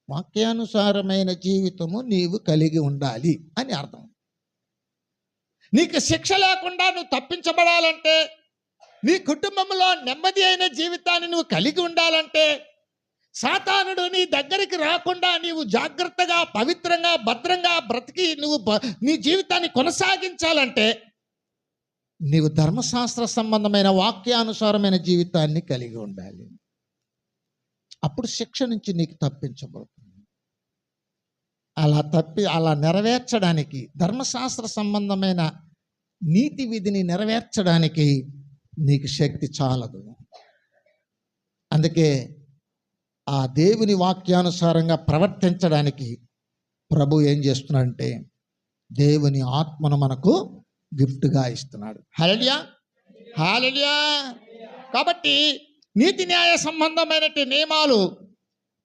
వాక్యానుసారమైన జీవితము నీవు కలిగి ఉండాలి అని అర్థం. నీకు శిక్ష లేకుండా నువ్వు తప్పించబడాలంటే, నీ కుటుంబంలో నెమ్మది అయిన జీవితాన్ని నువ్వు కలిగి ఉండాలంటే, సాతానుడు నీ దగ్గరికి రాకుండా నీవు జాగ్రత్తగా పవిత్రంగా భద్రంగా బ్రతికి నీ జీవితాన్ని కొనసాగించాలంటే నీవు ధర్మశాస్త్ర సంబంధమైన వాక్యానుసారమైన జీవితాన్ని కలిగి ఉండాలి. అప్పుడు శిక్ష నుంచి నీకు తప్పించబడుతుంది. అలా నెరవేర్చడానికి, ధర్మశాస్త్ర సంబంధమైన నీతి విధిని నెరవేర్చడానికి నీకు శక్తి చాలదు. అందుకే ఆ దేవుని వాక్యానుసారంగా ప్రవర్తించడానికి ప్రభు ఏం చేస్తున్నాడంటే దేవుని ఆత్మను మనకు గిఫ్ట్గా ఇస్తున్నాడు. హల్లెలూయా, హల్లెలూయా. కాబట్టి నీతి న్యాయ సంబంధమైనటువంటి నియమాలు